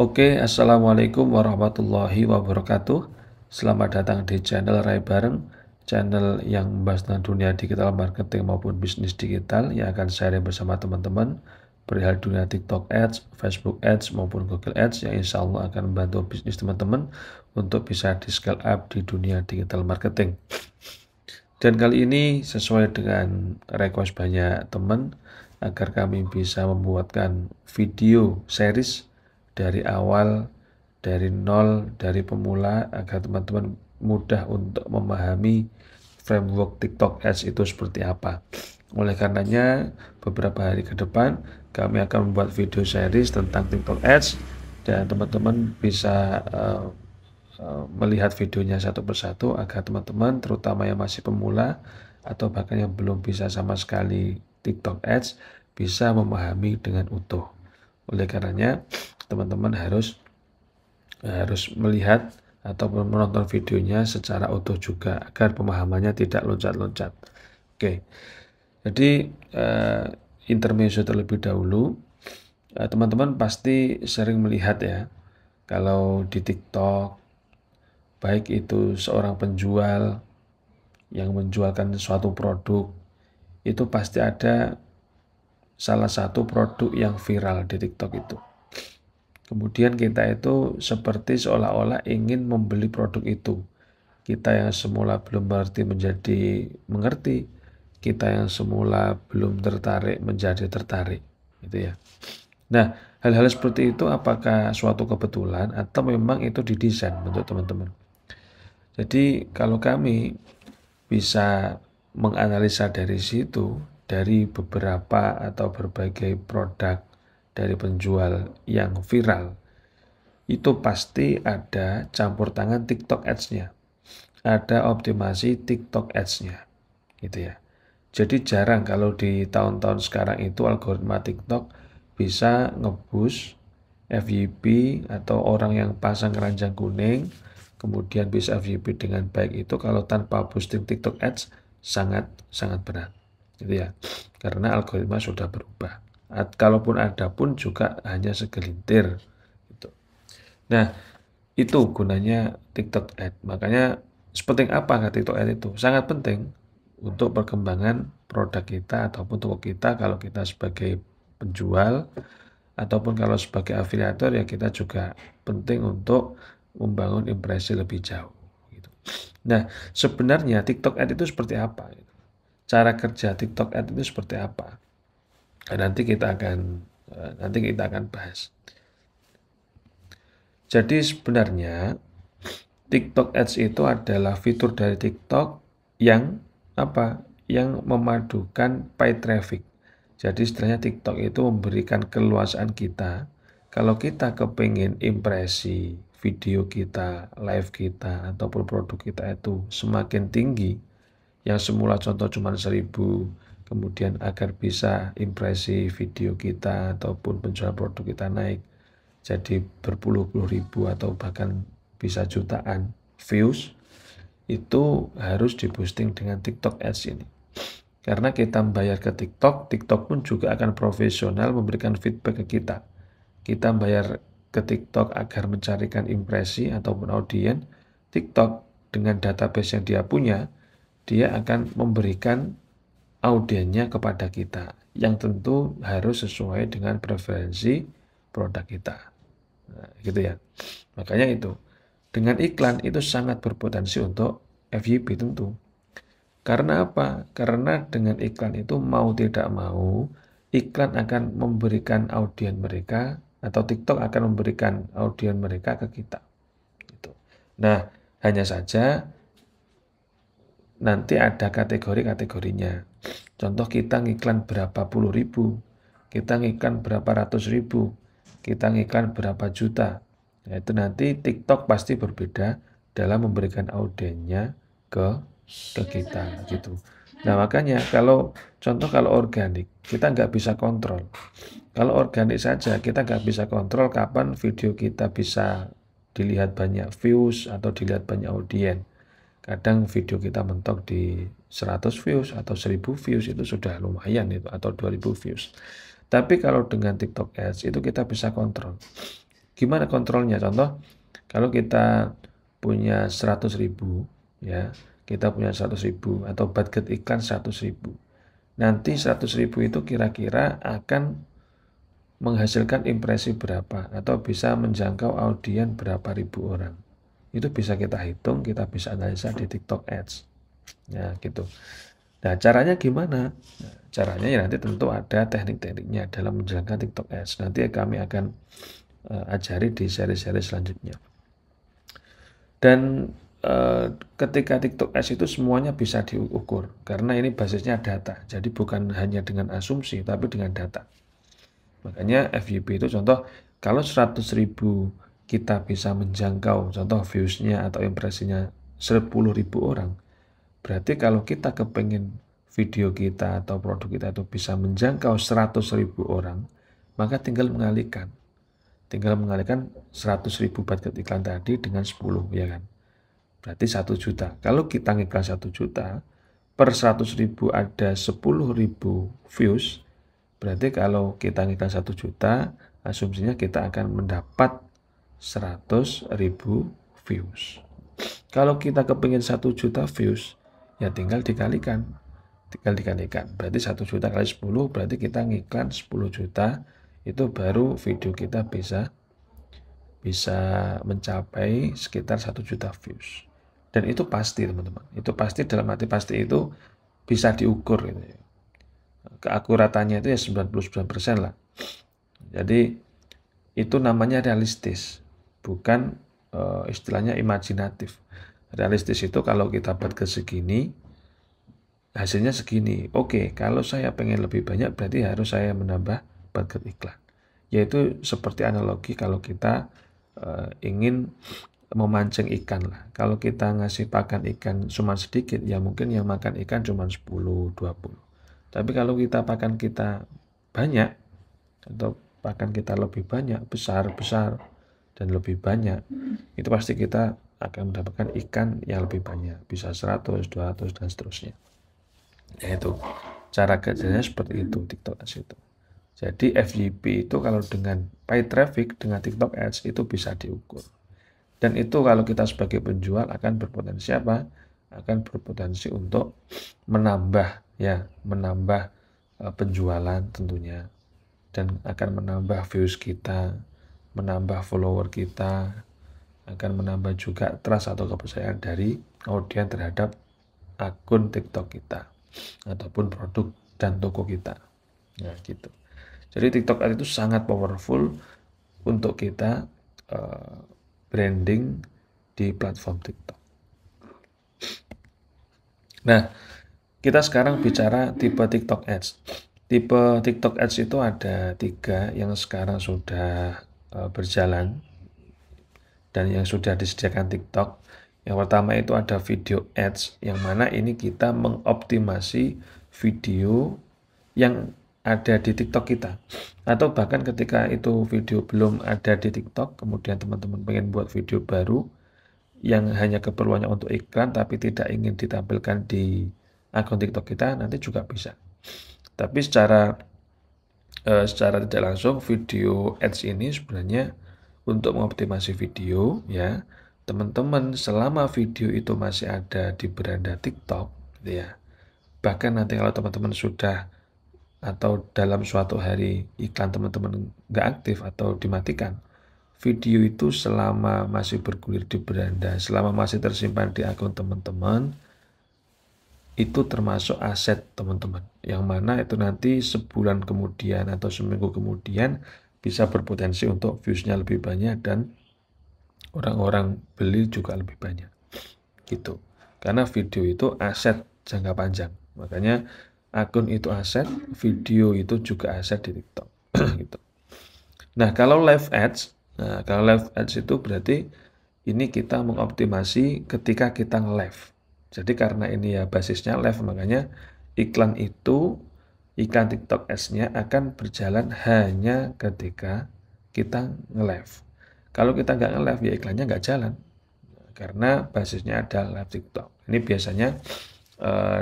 Oke, Assalamualaikum warahmatullahi wabarakatuh. Selamat datang di channel Rai Bareng, channel yang membahas tentang dunia digital marketing maupun bisnis digital yang akan sharing bersama teman-teman perihal dunia TikTok Ads, Facebook Ads maupun Google Ads yang insya Allah akan membantu bisnis teman-teman untuk bisa di scale up di dunia digital marketing. Dan kali ini sesuai dengan request banyak teman agar kami bisa membuatkan video series dari awal, dari nol, dari pemula agar teman-teman mudah untuk memahami framework TikTok Ads itu seperti apa. Oleh karenanya beberapa hari ke depan kami akan membuat video series tentang TikTok Ads dan teman-teman bisa melihat videonya satu persatu agar teman-teman terutama yang masih pemula atau bahkan yang belum bisa sama sekali TikTok Ads bisa memahami dengan utuh. Oleh karenanya teman-teman harus melihat atau menonton videonya secara utuh juga agar pemahamannya tidak loncat-loncat. Oke, jadi intermezzo terlebih dahulu. Teman-teman pasti sering melihat ya kalau di TikTok baik itu seorang penjual yang menjualkan suatu produk, itu pasti ada salah satu produk yang viral di TikTok itu. Kemudian kita itu seperti seolah-olah ingin membeli produk itu. Kita yang semula belum mengerti menjadi mengerti, kita yang semula belum tertarik menjadi tertarik, gitu ya. Nah, hal-hal seperti itu apakah suatu kebetulan atau memang itu didesain untuk teman-teman? Jadi kalau kami bisa menganalisa dari situ, dari beberapa atau berbagai produk dari penjual yang viral, itu pasti ada campur tangan TikTok Ads-nya. Ada optimasi TikTok Ads-nya, gitu ya. Jadi jarang kalau di tahun-tahun sekarang itu algoritma TikTok bisa ngeboost FYP atau orang yang pasang keranjang kuning kemudian bisa FYP dengan baik itu kalau tanpa boosting TikTok Ads sangat berat, gitu ya. Karena algoritma sudah berubah. Kalaupun ada pun juga hanya segelintir, gitu. Nah, itu gunanya TikTok Ads. Makanya sepenting apa TikTok Ads itu? Sangat penting untuk perkembangan produk kita ataupun toko kita kalau kita sebagai penjual ataupun kalau sebagai afiliator ya kita juga penting untuk membangun impresi lebih jauh gitu. Nah, sebenarnya TikTok Ads itu seperti apa? Cara kerja TikTok Ads itu seperti apa? Nanti kita akan bahas. Jadi sebenarnya TikTok Ads itu adalah fitur dari TikTok yang apa? Yang memadukan paid traffic. Jadi istilahnya TikTok itu memberikan keluasan kita. Kalau kita kepingin impresi video kita, live kita, ataupun produk kita itu semakin tinggi, yang semula contoh cuma 1000, kemudian agar bisa impresi video kita ataupun penjualan produk kita naik jadi berpuluh-puluh ribu atau bahkan bisa jutaan views, itu harus diboosting dengan TikTok Ads ini. Karena kita membayar ke TikTok, TikTok pun juga akan profesional memberikan feedback ke kita. Kita bayar ke TikTok agar mencarikan impresi ataupun audiens. TikTok dengan database yang dia punya, dia akan memberikan audiensnya kepada kita, yang tentu harus sesuai dengan preferensi produk kita. Nah, gitu ya. Makanya itu, dengan iklan itu sangat berpotensi untuk FYP tentu. Karena apa? Karena dengan iklan itu mau tidak mau, iklan akan memberikan audiens mereka atau TikTok akan memberikan audiens mereka ke kita. Gitu. Nah, hanya saja nanti ada kategori-kategorinya. Contoh kita ngiklan berapa puluh ribu, kita ngiklan berapa ratus ribu, kita ngiklan berapa juta. Nah, itu nanti TikTok pasti berbeda dalam memberikan audiensnya ke kita gitu. Nah makanya kalau organik kita nggak bisa kontrol. Kalau organik saja kita nggak bisa kontrol kapan video kita bisa dilihat banyak views atau dilihat banyak audiens. Kadang video kita mentok di 100 views atau 1000 views itu sudah lumayan itu atau 2000 views. Tapi kalau dengan TikTok Ads itu kita bisa kontrol. Gimana kontrolnya? Contoh, kalau kita punya 100.000 ya, kita punya 100.000 atau budget iklan 100.000. Nanti 100.000 itu kira-kira akan menghasilkan impresi berapa atau bisa menjangkau audiens berapa ribu orang. Itu bisa kita hitung, kita bisa analisa di TikTok Ads. Ya, gitu. Nah, caranya gimana? Nah, caranya ya nanti tentu ada teknik-tekniknya dalam menjalankan TikTok Ads. Nanti kami akan ajari di seri-seri selanjutnya. Dan ketika TikTok Ads itu semuanya bisa diukur karena ini basisnya data. Jadi bukan hanya dengan asumsi tapi dengan data. Makanya FYP itu contoh kalau 100.000 kita bisa menjangkau contoh viewsnya atau impresinya 10.000 orang. Berarti kalau kita kepengen video kita atau produk kita itu bisa menjangkau 100.000 orang, maka tinggal mengalihkan 100.000 budget iklan tadi dengan 10, ya kan? Berarti 1 juta. Kalau kita ngiklan 1 juta, per 100.000 ada 10.000 views, berarti kalau kita ngiklan 1 juta, asumsinya kita akan mendapat 100.000 views. Kalau kita kepingin 1 juta views, ya tinggal dikalikan. Berarti 1 juta kali 10, berarti kita ngiklan 10 juta, itu baru video kita bisa mencapai sekitar 1 juta views. Dan itu pasti teman-teman. Itu pasti, dalam arti pasti itu bisa diukur gitu ya. Keakuratannya itu ya 99% lah. Jadi itu namanya realistis, bukan istilahnya imajinatif. Realistis itu kalau kita budget segini, hasilnya segini. Oke, kalau saya pengen lebih banyak berarti harus saya menambah budget iklan. Yaitu seperti analogi kalau kita ingin memancing ikan lah. Kalau kita ngasih pakan ikan cuma sedikit, ya mungkin yang makan ikan cuma 10, 20. Tapi kalau kita pakan kita banyak, atau pakan kita lebih banyak, besar, dan lebih banyak, itu pasti kita akan mendapatkan ikan yang lebih banyak. Bisa 100, 200, dan seterusnya. Yaitu cara kerjanya seperti itu TikTok Ads itu. Jadi FYP itu kalau dengan paid traffic, dengan TikTok Ads itu bisa diukur. Dan itu kalau kita sebagai penjual akan berpotensi apa? Akan berpotensi untuk menambah penjualan tentunya. Dan akan menambah views kita, menambah follower kita, akan menambah juga trust atau kepercayaan dari audiens terhadap akun TikTok kita ataupun produk dan toko kita. Nah, gitu. Jadi TikTok Ads itu sangat powerful untuk kita branding di platform TikTok. Nah, kita sekarang bicara tipe TikTok Ads. Tipe TikTok Ads itu ada 3 yang sekarang sudah berjalan dan yang sudah disediakan TikTok. Yang pertama itu ada video ads, yang mana ini kita mengoptimasi video yang ada di TikTok kita. Atau bahkan ketika itu video belum ada di TikTok, kemudian teman-teman pengen buat video baru yang hanya keperluannya untuk iklan tapi tidak ingin ditampilkan di akun TikTok kita, nanti juga bisa. Tapi secara tidak langsung video ads ini sebenarnya untuk mengoptimasi video ya. Teman-teman selama video itu masih ada di beranda TikTok gitu ya. Bahkan nanti kalau teman-teman sudah atau dalam suatu hari iklan teman-teman nggak aktif atau dimatikan, video itu selama masih bergulir di beranda, selama masih tersimpan di akun teman-teman, itu termasuk aset teman-teman, yang mana itu nanti sebulan kemudian atau seminggu kemudian bisa berpotensi untuk viewsnya lebih banyak dan orang-orang beli juga lebih banyak gitu. Karena video itu aset jangka panjang, makanya akun itu aset, video itu juga aset di TikTok gitu. Nah, kalau live ads itu berarti ini kita mengoptimasi ketika kita nge-live. Jadi karena ini ya basisnya live, makanya iklan TikTok Ads-nya akan berjalan hanya ketika kita nge-live. Kalau kita nggak nge-live ya iklannya nggak jalan. Karena basisnya ada live TikTok. Ini biasanya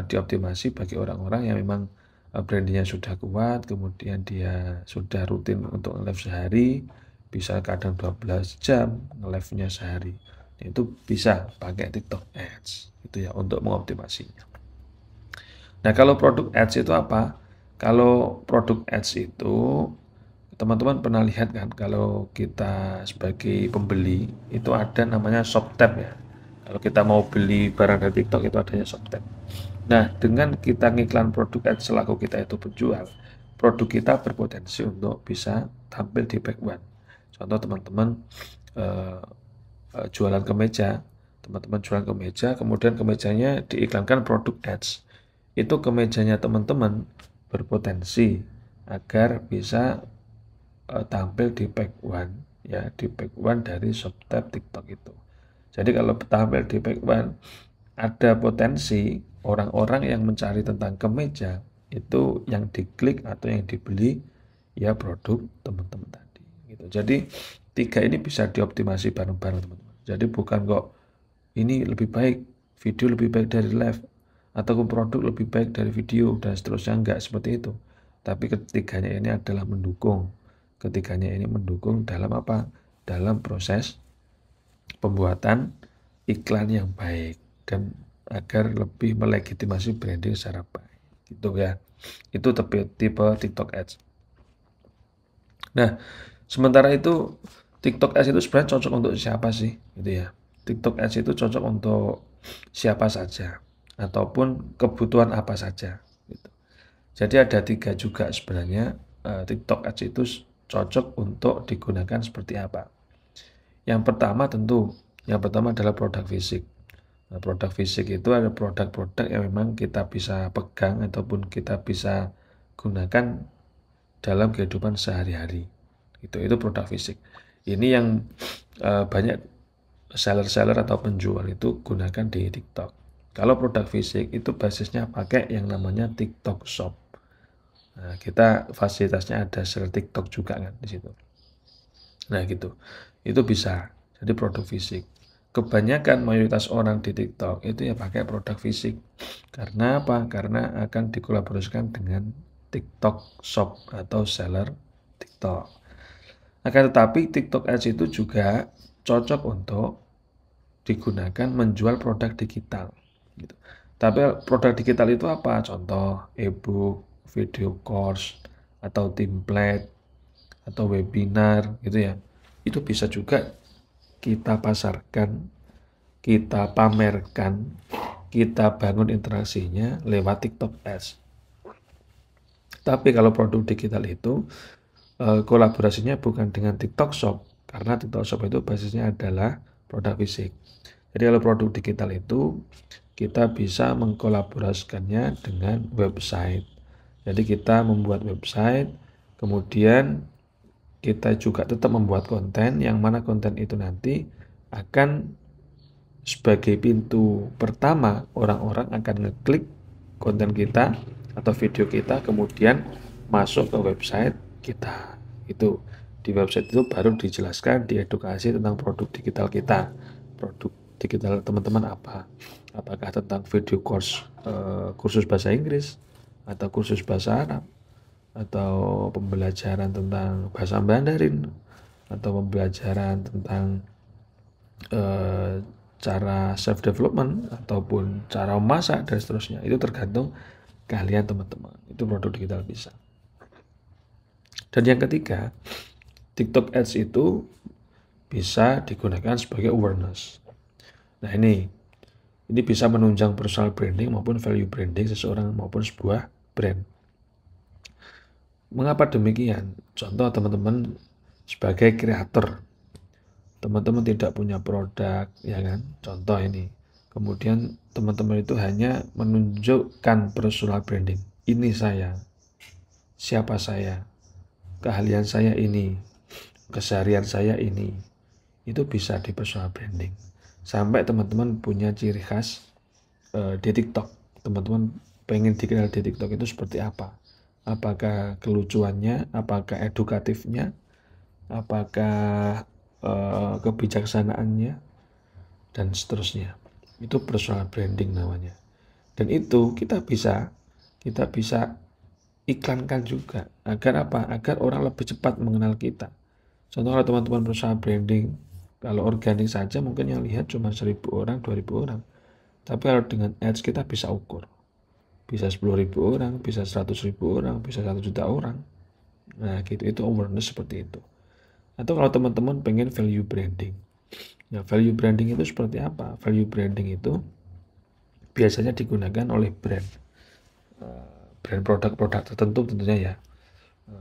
dioptimasi bagi orang-orang yang memang brandingnya sudah kuat, kemudian dia sudah rutin untuk live sehari, bisa kadang 12 jam nge-live-nya sehari. Itu bisa pakai TikTok Ads itu ya untuk mengoptimasinya. Nah, kalau produk ads itu apa? Kalau produk ads itu teman-teman pernah lihat kan, kalau kita sebagai pembeli itu ada namanya shop tab ya. Kalau kita mau beli barang dari TikTok itu adanya shop tab. Nah, dengan kita ngiklan produk ads selaku kita itu penjual, produk kita berpotensi untuk bisa tampil di back one. Contoh teman-teman jualan kemeja, teman-teman jualan kemeja, kemudian kemejanya diiklankan produk ads. Itu kemejanya teman-teman berpotensi agar bisa tampil di back one ya, di back one dari shop tab TikTok itu. Jadi kalau tampil di back one ada potensi orang-orang yang mencari tentang kemeja itu yang diklik atau yang dibeli ya produk teman-teman tadi gitu. Jadi tiga ini bisa dioptimasi bareng-bareng teman-teman. Jadi bukan kok ini lebih baik, video lebih baik dari live, atau produk lebih baik dari video dan seterusnya, enggak seperti itu. Tapi ketiganya ini adalah mendukung. Ketiganya ini mendukung dalam apa? Dalam proses pembuatan iklan yang baik dan agar lebih melegitimasi branding secara baik. Gitu ya. Itu tipe TikTok Ads. Nah, sementara itu TikTok Ads itu sebenarnya cocok untuk siapa sih? Gitu ya. TikTok Ads itu cocok untuk siapa saja ataupun kebutuhan apa saja. Gitu. Jadi ada tiga juga sebenarnya TikTok Ads itu cocok untuk digunakan seperti apa. Yang pertama adalah produk fisik. Nah, produk fisik itu ada produk-produk yang memang kita bisa pegang ataupun kita bisa gunakan dalam kehidupan sehari-hari. Itu produk fisik. Ini yang banyak seller-seller atau penjual itu gunakan di TikTok. Kalau produk fisik itu basisnya pakai yang namanya TikTok Shop. Nah, kita fasilitasnya ada share TikTok juga kan di situ. Nah, gitu. Itu bisa. Jadi produk fisik. Kebanyakan mayoritas orang di TikTok itu ya pakai produk fisik. Karena apa? Karena akan dikolaborasikan dengan TikTok Shop atau seller TikTok. Akan tetapi TikTok Ads itu juga cocok untuk digunakan menjual produk digital. Gitu. Tapi produk digital itu apa? Contoh e-book, video course, atau template, atau webinar gitu ya. Itu bisa juga kita pasarkan, kita pamerkan, kita bangun interaksinya lewat TikTok Ads. Tapi kalau produk digital itu kolaborasinya bukan dengan TikTok Shop, karena TikTok Shop itu basisnya adalah produk fisik. Jadi kalau produk digital itu kita bisa mengkolaborasikannya dengan website. Jadi kita membuat website, kemudian kita juga tetap membuat konten, yang mana konten itu nanti akan sebagai pintu pertama orang-orang akan ngeklik konten kita atau video kita, kemudian masuk ke website kita. Itu di website itu baru dijelaskan, diedukasi tentang produk digital kita. Produk digital teman-teman apa? Apakah tentang video course, kursus bahasa Inggris, atau kursus bahasa Arab, atau pembelajaran tentang bahasa Mandarin, atau pembelajaran tentang cara self development ataupun cara memasak dan seterusnya. Itu tergantung kalian teman-teman. Itu produk digital bisa. Dan yang ketiga, TikTok Ads itu bisa digunakan sebagai awareness. Nah, ini bisa menunjang personal branding maupun value branding seseorang maupun sebuah brand. Mengapa demikian? Contoh teman-teman sebagai kreator, teman-teman tidak punya produk, ya kan? Contoh ini. Kemudian teman-teman itu hanya menunjukkan personal branding. Ini saya, siapa saya, keahlian saya ini, keseharian saya ini. Itu bisa di personal branding. Sampai teman-teman punya ciri khas di TikTok. Teman-teman pengen dikenal di TikTok itu seperti apa? Apakah kelucuannya, apakah edukatifnya, apakah kebijaksanaannya, dan seterusnya. Itu personal branding namanya. Dan itu kita bisa iklankan juga. Agar apa? Agar orang lebih cepat mengenal kita. Contoh kalau teman-teman berusaha branding, kalau organik saja mungkin yang lihat cuma 1.000 orang, 2.000 orang. Tapi kalau dengan ads kita bisa ukur. Bisa 10.000 orang, bisa 100.000 orang, bisa 1 juta orang. Nah, gitu, itu awareness seperti itu. Atau kalau teman-teman pengen value branding. Nah, value branding itu seperti apa? Value branding itu biasanya digunakan oleh brand. Brand produk-produk tertentu tentunya ya.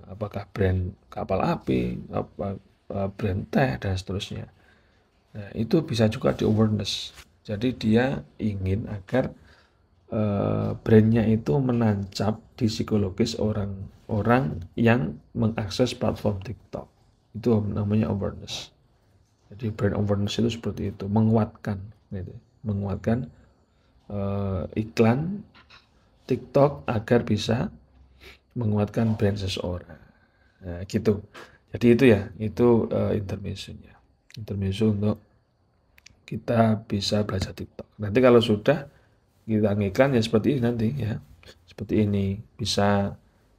Apakah brand kapal api, brand teh, dan seterusnya. Nah, itu bisa juga di awareness. Jadi dia ingin agar brandnya itu menancap di psikologis orang-orang yang mengakses platform TikTok. Itu namanya awareness. Jadi brand awareness itu seperti itu, menguatkan, gitu. Menguatkan iklan TikTok agar bisa menguatkan brand seseorang. Nah, gitu. Jadi itu ya, itu intermezzonya. Intermezzo untuk kita bisa belajar TikTok. Nanti kalau sudah kita ngiklan ya seperti ini nanti ya. Seperti ini bisa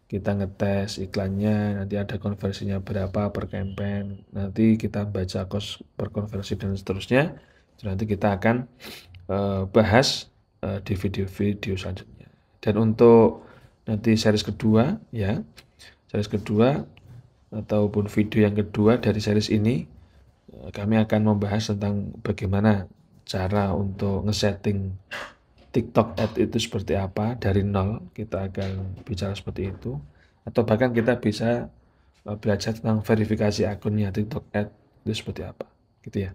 kita ngetes iklannya, nanti ada konversinya berapa per campaign, nanti kita baca cost per konversi dan seterusnya. Nanti kita akan bahas di video-video selanjutnya. Dan untuk nanti series kedua ya, series kedua ataupun video yang kedua dari series ini, kami akan membahas tentang bagaimana cara untuk ngesetting TikTok ad itu seperti apa dari nol. Kita akan bicara seperti itu, atau bahkan kita bisa belajar tentang verifikasi akunnya TikTok ad itu seperti apa, gitu ya.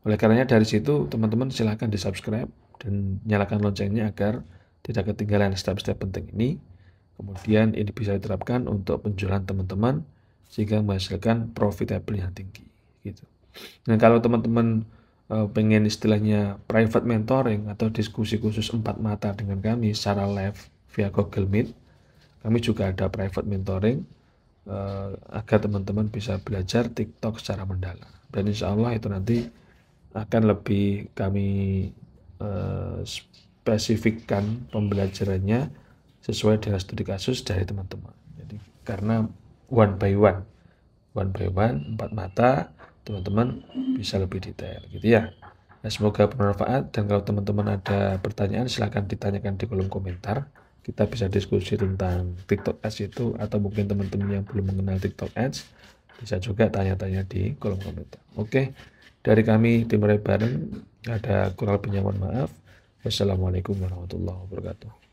Oleh karenanya dari situ teman-teman silahkan di subscribe dan nyalakan loncengnya agar tidak ketinggalan step-step penting ini. Kemudian ini bisa diterapkan untuk penjualan teman-teman sehingga menghasilkan profitable yang tinggi, gitu. Dan kalau teman-teman pengen istilahnya private mentoring atau diskusi khusus 4 mata dengan kami secara live via Google Meet, kami juga ada private mentoring agar teman-teman bisa belajar TikTok secara mendalam. Dan insya Allah itu nanti akan lebih kami spesifikkan pembelajarannya sesuai dengan studi kasus dari teman-teman. Jadi karena one by one, 4 mata, teman-teman bisa lebih detail, gitu ya. Nah, semoga bermanfaat, dan kalau teman-teman ada pertanyaan silahkan ditanyakan di kolom komentar. Kita bisa diskusi tentang TikTok Ads itu, atau mungkin teman-teman yang belum mengenal TikTok Ads bisa juga tanya-tanya di kolom komentar. Oke, dari kami tim Ray Bareng, ada kurang lebihnya mohon maaf. Wassalamualaikum warahmatullahi wabarakatuh.